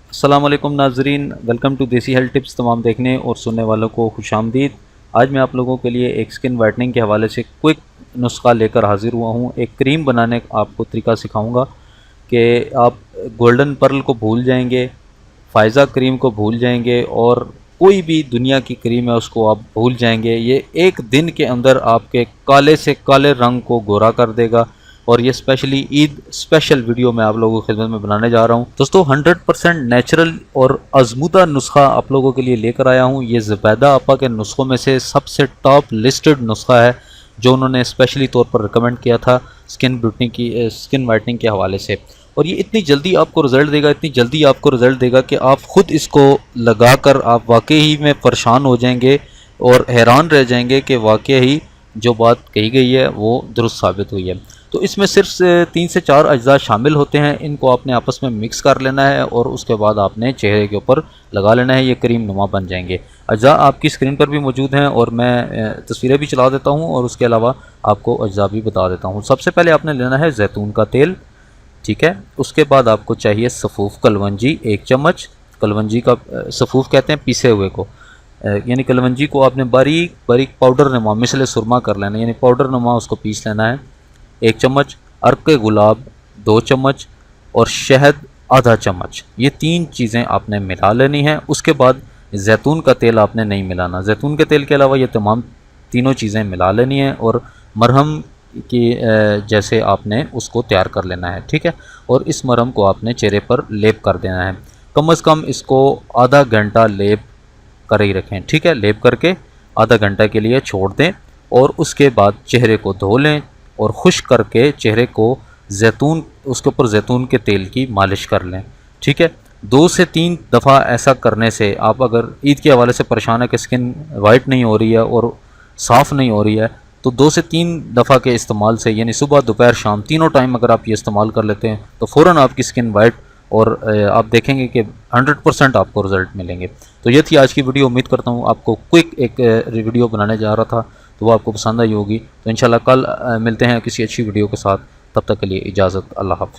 अस्सलाम वालेकुम नाजरीन, वेलकम टू देसी हेल्थ टिप्स। तमाम देखने और सुनने वालों को खुशामदीद। आज मैं आप लोगों के लिए एक स्किन वाइटनिंग के हवाले से क्विक नुस्खा लेकर हाजिर हुआ हूँ। एक क्रीम बनाने का आपको तरीका सिखाऊंगा कि आप गोल्डन पर्ल को भूल जाएंगे, फ़ायज़ा क्रीम को भूल जाएंगे और कोई भी दुनिया की क्रीम है उसको आप भूल जाएंगे। ये एक दिन के अंदर आपके काले से काले रंग को गोरा कर देगा और ये स्पेशली ईद स्पेशल वीडियो मैं आप लोगों की खिदमत में बनाने जा रहा हूँ। दोस्तों 100% नेचुरल और आजमूदा नुस्खा आप लोगों के लिए लेकर आया हूँ। ये ज़ुबैदा आपा के नुस्खों में से सबसे टॉप लिस्टेड नुस्खा है जो उन्होंने स्पेशली तौर पर रिकमेंड किया था स्किन वाइटनिंग के हवाले से। और ये इतनी जल्दी आपको रिज़ल्ट देगा, इतनी जल्दी आपको रिज़ल्ट देगा कि आप ख़ुद इसको लगा कर आप वाकई ही में परेशान हो जाएंगे और हैरान रह जाएंगे कि वाकई ही जो बात कही गई है वो दुरुस्त साबित हुई है। तो इसमें सिर्फ 3 से 4 अज्जा शामिल होते हैं। इनको आपने आपस में मिक्स कर लेना है और उसके बाद आपने चेहरे के ऊपर लगा लेना है। ये क्रीम नुमा बन जाएंगे। अज्जा आपकी स्क्रीन पर भी मौजूद हैं और मैं तस्वीरें भी चला देता हूँ और उसके अलावा आपको अज्जा भी बता देता हूँ। सबसे पहले आपने लेना है जैतून का तेल, ठीक है। उसके बाद आपको चाहिए सफ़ूफ कलवंजी 1 चम्मच। कलवंजी का सफ़ूफ कहते हैं पीसे हुए को, यानी कलवंजी को आपने बारीक बारीक पाउडर नुमा मिसले सुरमा कर लेना है, यानी पाउडर नुमा उसको पीस लेना है 1 चम्मच। अर्क गुलाब 2 चम्मच और शहद आधा चम्मच। ये 3 चीज़ें आपने मिला लेनी है। उसके बाद जैतून का तेल आपने नहीं मिलाना। जैतून के तेल के अलावा ये तमाम तीनों चीज़ें मिला लेनी है और मरहम की जैसे आपने उसको तैयार कर लेना है, ठीक है। और इस मरहम को आपने चेहरे पर लेप कर देना है। कम से कम इसको आधा घंटा लेप कर ही रखें, ठीक है। लेप करके आधा घंटा के लिए छोड़ दें और उसके बाद चेहरे को धो लें और खुश्क करके चेहरे को उसके ऊपर जैतून के तेल की मालिश कर लें, ठीक है। 2 से 3 दफ़ा ऐसा करने से आप अगर ईद के हवाले से परेशान है कि स्किन वाइट नहीं हो रही है और साफ़ नहीं हो रही है, तो 2 से 3 दफ़ा के इस्तेमाल से, यानी सुबह दोपहर शाम तीनों टाइम अगर आप ये इस्तेमाल कर लेते हैं तो फ़ौरन आपकी स्किन वाइट और आप देखेंगे कि 100% आपको रिज़ल्ट मिलेंगे। तो ये थी आज की वीडियो। उम्मीद करता हूँ आपको क्विक एक वीडियो बनाने जा रहा था तो वो आपको पसंद आई होगी। तो इंशाल्लाह कल मिलते हैं किसी अच्छी वीडियो के साथ। तब तक के लिए इजाज़त, अल्लाह हाफ़िज़।